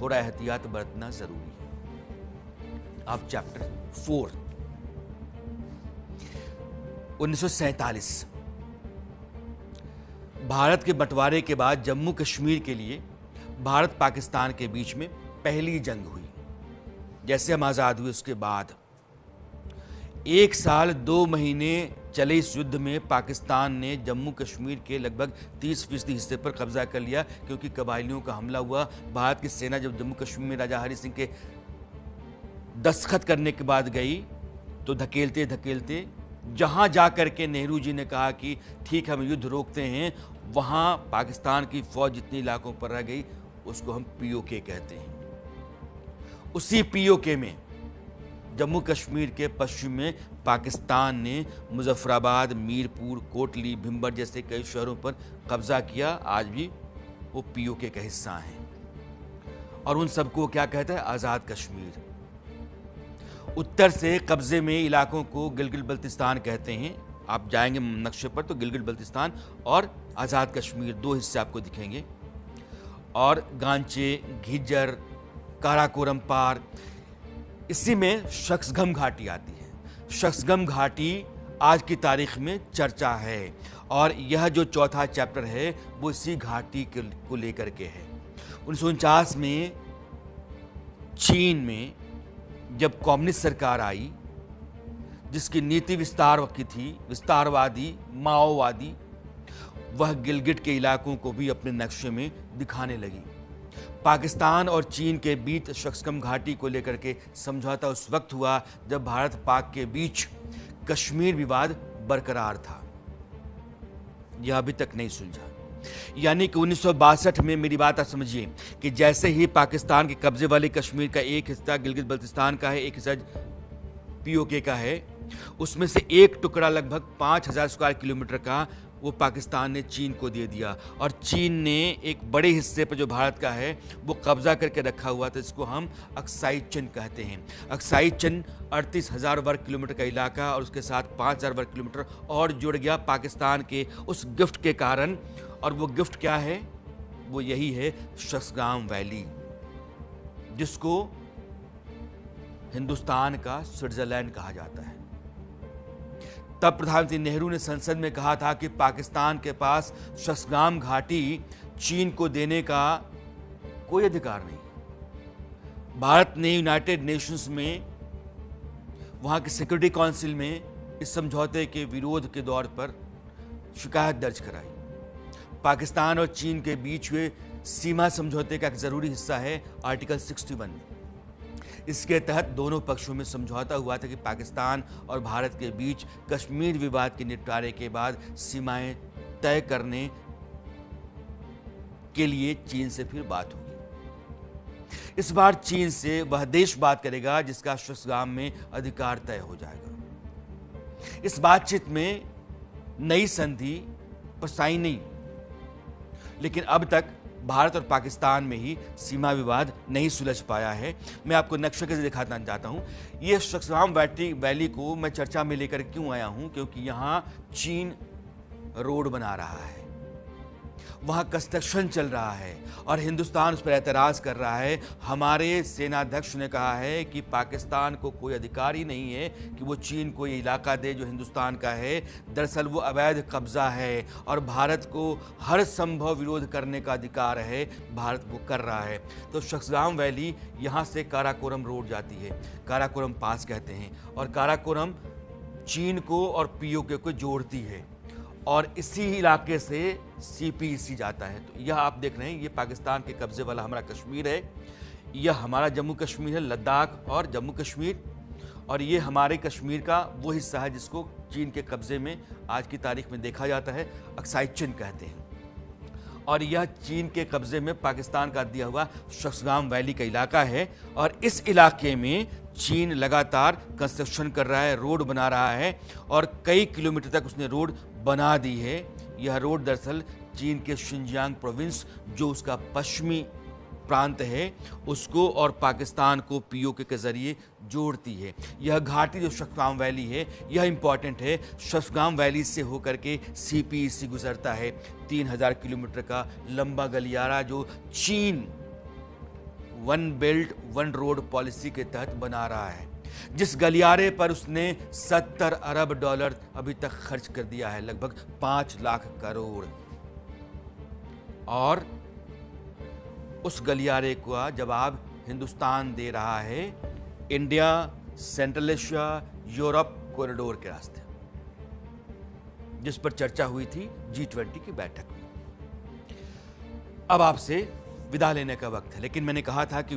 थोड़ा एहतियात बरतना जरूरी है। अब चैप्टर 4, 1947 भारत के बंटवारे के बाद जम्मू कश्मीर के लिए भारत पाकिस्तान के बीच में पहली जंग हुई। जैसे हम आज़ाद हुए उसके बाद 1 साल 2 महीने चले इस युद्ध में पाकिस्तान ने जम्मू कश्मीर के लगभग 30% हिस्से पर कब्जा कर लिया, क्योंकि कबायलियों का हमला हुआ। भारत की सेना जब जम्मू कश्मीर में राजा हरि सिंह के दस्तखत करने के बाद गई तो धकेलते धकेलते जहां जाकर के नेहरू जी ने कहा कि ठीक हम युद्ध रोकते हैं, वहां पाकिस्तान की फौज जितने इलाकों पर रह गई उसको हम पीओके कहते हैं। उसी पीओके में जम्मू कश्मीर के पश्चिम में पाकिस्तान ने मुजफ्फराबाद, मीरपुर, कोटली, भिंबर जैसे कई शहरों पर कब्जा किया। आज भी वो पीओके का हिस्सा हैं और उन सबको क्या कहता है? आज़ाद कश्मीर। उत्तर से कब्जे में इलाकों को गिलगित बल्तिस्तान कहते हैं। आप जाएंगे नक्शे पर तो गिलगित बल्तिस्तान और आज़ाद कश्मीर 2 हिस्से आपको दिखेंगे। और गांचे, घिजर, काराकोरम पार, इसी में शख्सगम घाटी आती है। शख्सगम घाटी आज की तारीख में चर्चा है और यह जो चौथा चैप्टर है वो इसी घाटी को लेकर के है। 1949 में चीन में जब कम्युनिस्ट सरकार आई, जिसकी नीति विस्तार की थी, विस्तारवादी, माओवादी, वह गिलगिट के इलाकों को भी अपने नक्शे में दिखाने लगी। पाकिस्तान और चीन के बीच शख्सगम घाटी को लेकर के समझौता उस वक्त हुआ जब भारत पाक के बीच कश्मीर विवाद बरकरार था। यह अभी तक नहीं सुलझा। यानी कि 1962 में, मेरी बात आप समझिए, कि जैसे ही पाकिस्तान के कब्जे वाले कश्मीर का एक हिस्सा गिलगित बल्तिस्तान का है, एक हिस्सा पीओके का है, उसमें से एक टुकड़ा लगभग 5000 स्क्वायर किलोमीटर का वो पाकिस्तान ने चीन को दे दिया। और चीन ने एक बड़े हिस्से पर जो भारत का है वो कब्जा करके रखा हुआ था। इसको हम अक्साई चिन कहते हैं। अक्साई चिन 38,000 वर्ग किलोमीटर का इलाका और उसके साथ 5,000 वर्ग किलोमीटर और जुड़ गया पाकिस्तान के उस गिफ्ट के कारण। और वो गिफ्ट क्या है? वो यही है शख्सगाम वैली, जिसको हिंदुस्तान का स्विट्जरलैंड कहा जाता है। तब प्रधानमंत्री नेहरू ने संसद में कहा था कि पाकिस्तान के पास शख्सगाम घाटी चीन को देने का कोई अधिकार नहीं। भारत ने यूनाइटेड नेशंस में, वहां के सिक्योरिटी काउंसिल में इस समझौते के विरोध के दौर पर शिकायत दर्ज कराई। पाकिस्तान और चीन के बीच हुए सीमा समझौते का एक जरूरी हिस्सा है आर्टिकल 61। इसके तहत दोनों पक्षों में समझौता हुआ था कि पाकिस्तान और भारत के बीच कश्मीर विवाद के निपटारे के बाद सीमाएं तय करने के लिए चीन से फिर बात होगी। इस बार चीन से वह देश बात करेगा जिसका शख्सगाम में अधिकार तय हो जाएगा। इस बातचीत में नई संधि पसाई नहीं, लेकिन अब तक भारत और पाकिस्तान में ही सीमा विवाद नहीं सुलझ पाया है। मैं आपको नक्शे के दिखाना चाहता हूं। यह शख्सगाम वैली को मैं चर्चा में लेकर क्यों आया हूं? क्योंकि यहां चीन रोड बना रहा है, वहां कंस्ट्रक्शन चल रहा है और हिंदुस्तान उस पर एतराज कर रहा है। हमारे सेनाध्यक्ष ने कहा है कि पाकिस्तान को कोई अधिकार ही नहीं है कि वो चीन को ये इलाका दे जो हिंदुस्तान का है। दरअसल वो अवैध कब्जा है और भारत को हर संभव विरोध करने का अधिकार है। भारत वो कर रहा है। तो शख्सगाम वैली यहाँ से काराकोरम रोड जाती है, काराकोरम पास कहते हैं, और काराकोरम चीन को और पीओके को जोड़ती है और इसी इलाके से सीपीईसी जाता है। तो यह आप देख रहे हैं, ये पाकिस्तान के कब्जे वाला हमारा कश्मीर है, यह हमारा जम्मू कश्मीर है, लद्दाख और जम्मू कश्मीर, और ये हमारे कश्मीर का वो हिस्सा है जिसको चीन के कब्जे में आज की तारीख में देखा जाता है, अक्साई चिन कहते हैं। और यह चीन के कब्जे में पाकिस्तान का दिया हुआ शख्सगाम वैली का इलाका है और इस इलाके में चीन लगातार कंस्ट्रक्शन कर रहा है, रोड बना रहा है और कई किलोमीटर तक उसने रोड बना दी है। यह रोड दरअसल चीन के शिनजियांग प्रोविंस, जो उसका पश्चिमी प्रांत है, उसको और पाकिस्तान को पीओके के जरिए जोड़ती है। यह घाटी जो शख्सगाम वैली है, यह इंपॉर्टेंट है। शख्सगाम वैली से होकर के सीपीईसी गुजरता है, 3000 किलोमीटर का लंबा गलियारा जो चीन one belt one road policy के तहत बना रहा है, जिस गलियारे पर उसने 70 अरब डॉलर अभी तक खर्च कर दिया है, लगभग 5 लाख करोड़। और उस गलियारे का जवाब हिंदुस्तान दे रहा है India central Asia Europe corridor के रास्ते, जिस पर चर्चा हुई थी G20 की बैठक में। अब आपसे विदा लेने का वक्त है, लेकिन मैंने कहा था कि